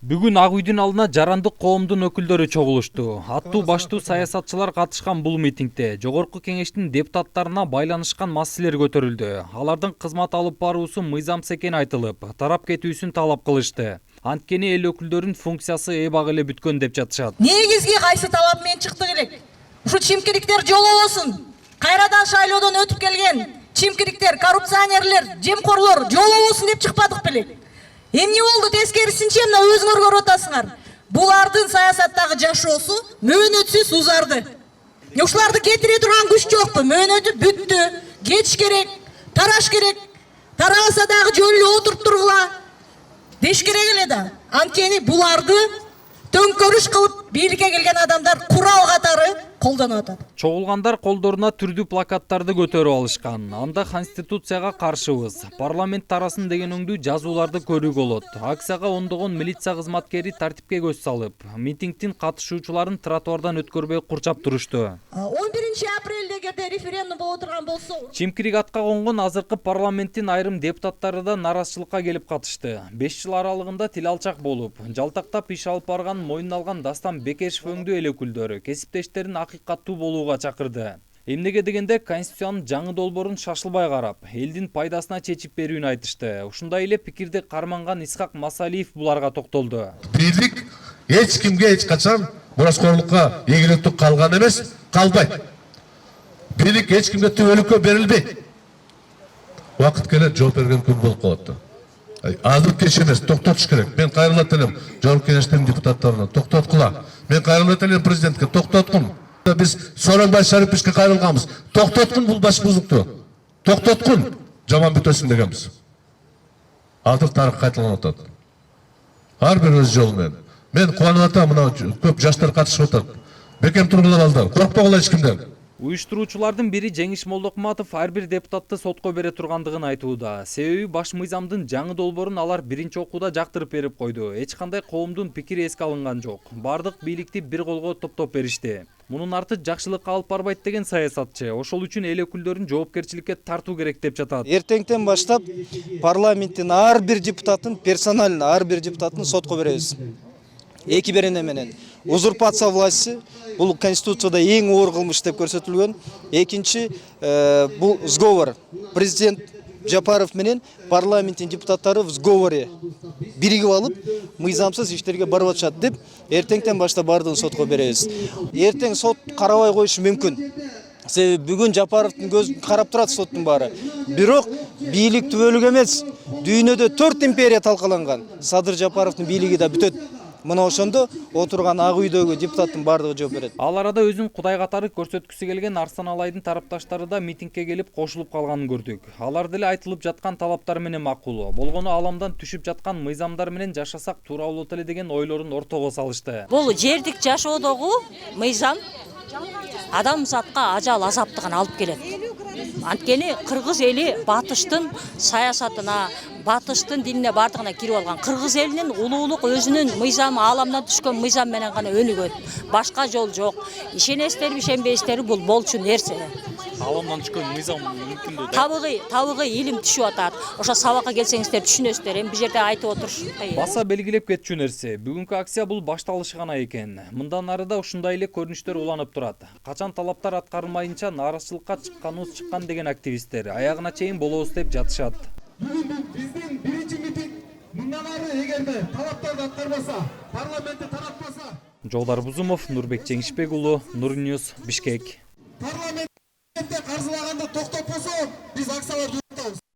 Бүгүн Ак үйдүн алдына жарандык коомдун өкүлдөрү чогулушту. Аттуу баштуу саясатчылар катышкан бул митингде Жогорку Кеңештин депутаттарына байланышкан маселелер көтөрүлдү. Алардын кызмат алып баруусу мыйзамсыз экени айтылып, тарап кетүүсүн талап кылышты. Анткени эл өкүлдөрүнүн функциясы эбак эле бүткөн деп жатышат. Негизги кайсы талап менен чыкты элек? Ушу чимкириктер жолобосун. Кайрадан шайлоодон өтүп келген чимкириктер, коррупционерлер, жемкорлор жолобосун деп чыкпадык белек? Эмне болду тескерисинче мына өзүңөр көрүп атасыңар. Булардын саясаттагы жашоосу мөөнөтсүз узарды. Ушуларды кетире турган күч жокпу? Мөөнөтү бүттү. Кетиш керек, тараш керек. Тарабаса дагы жөн эле отуруп тургула деш керек эле да. Анткени буларды төңкөрүш кылып бийликке келген адамдар курал катары колдонуп атат. Чогулгандар колдоруна түрдүү плакаттарды көтөрүп алышкан. Анда конституцияга каршыбыз, парламент тарасын деген өңдүү жазууларды көрүүгө болот. Акцияга ондогон милиция кызматкери тартипке көз салып, митингдин катышуучуларын тротуардан өткөрбөй курчап турушту. 11 апрелде эгерде референдум боло турган болсо, Чимкирик атка конгон азыркы парламенттин айрым депутаттары да наразычылыкка келип катышты. 5 жыл аралыгында тил алчак болуп, жалтактап иш алып барган мойнуна алган Дастан Бекешев өңдүү эл өкүлдөрү кесиптештерин акыйкаттуу болууга чакырды. Эмнеге дегенде Конституциянын жаңы долбоорун шашылбай карап, элдин пайдасына чечип берүүнү айтышты. Ушундай эле пикирди карманган Исхак Масалиев буларга токтолду. Бийлик эч кимге эч качан мураскорлукка ийгиликтүү калган эмес, калбайт. Бийлик эч кимге түбөлүккө берилбейт. Убакыт келет жооп берген күн болуп калат. Азыр кеч эмес, токтотуш керек. Мен кайрылат элем Жогорку Кеңештин депутаттарына, токтоткула. Мен кайрылат элем президентке, токтоткун. Биз Сооронбай Шариповичке кайрылганбыз. Токтоткун бул башбуздукту. Токтоткун. Жаман бүтөсүн дегенбиз. Азыр тарых кайталанып атат. Ар бир өз жолу менен. Мен кубанып атам, мына көп жаштар катышып атат. Бекем тургула балдар, коркпогула эч кимден. Уюштуруучулардын бири Жеңиш Молдокматов ар бир депутатты сотко бере тургандыгын айтууда. Себеби баш мыйзамдын жаңы долбоорун алар биринчи окууда жактырып берип койду. Эч кандай коомдун пикири эске алынган жок. Бардык бийликти бир колго топтоп беришти. Мунун арты жакшылыкка алып барбайт деген саясатчы. Ошол үчүн эл өкүлдөрүн жоопкерчиликке тартуу керек деп жатат. Эртеңден баштап парламенттин ар бир депутатын, персонально ар бир депутатын сотко беребиз. Эки берене менен. Узурпация власти бул конституцияда эң оор кылмыш деп көрсөтүлгөн. Экинчи бул сговор. Президент Жапаров менен парламенттин депутаттары в сговоре биригип алып, мыйзамсыз иштерге барып атышат деп эртеңден баштап бардыгын сотко беребиз. Эртең сот карабай коюшу мүмкүн. Себеби бүгүн Жапаровдун көзүн карап турат соттун баары. Бирок бийлик түбөлүк эмес. Дүйнөдө 4 империя талкаланган. Садыр Жапаровдун бийлиги да бүтөт. Мына ошондо отурган Ак үйдөгү депутаттын бардыгы жооп берет. Ал арада өзүн кудай катары көрсөткүсү келген Арсан Алайдын тарапташтары да митингке келип кошулуп калганын көрдүк. Алар деле айтылып жаткан талаптар менен макул. Болгону аламдан түшүп жаткан мыйзамдар менен жашасак туура болот эле деген ойлорун ортого салышты. Бул жердик жашоодогу мыйзам адамзатка ажал азаптыгын алып келет. Анткени кыргыз эли батыштын саясатына, батыштын динине бардыгына кирип алган. Кыргыз элинин улуулук өзүнүн мыйзамы, аламдан түшкөн мыйзам менен гана өнүгөт. Башка жол жок. Ишенесиздерби, ишенбейсиздерби, бул болчу нерсе. Аламдан түшкөн мыйзам мүмкүн да. Табыгы илим түшүп атат. Ошо сабакка келсеңиздер түшүнөсүздөр. Эми бул жерде айтып отуруш кыйын. Баса белгилеп кетчү нерсе. Бүгүнкү акция бул башталышы гана экен. Мындан ары да ушундай эле көрүнүштөр уланып турат. Качан талаптар аткарылмайынча наразычылыкка чыкканыбыз чыккан деген активисттер аягына чейин болобуз деп жатышат. Бүгүн биздин биринчи митинг. Мындан ары эгерде талаптарды аткарбаса, парламентти таратпаса. Жолдар Бузумов, Нурбек Жеңишбек уулу, Нурньюз, Бишкек. Парламентте каржылаганды токтоп болсо, биз акцияларды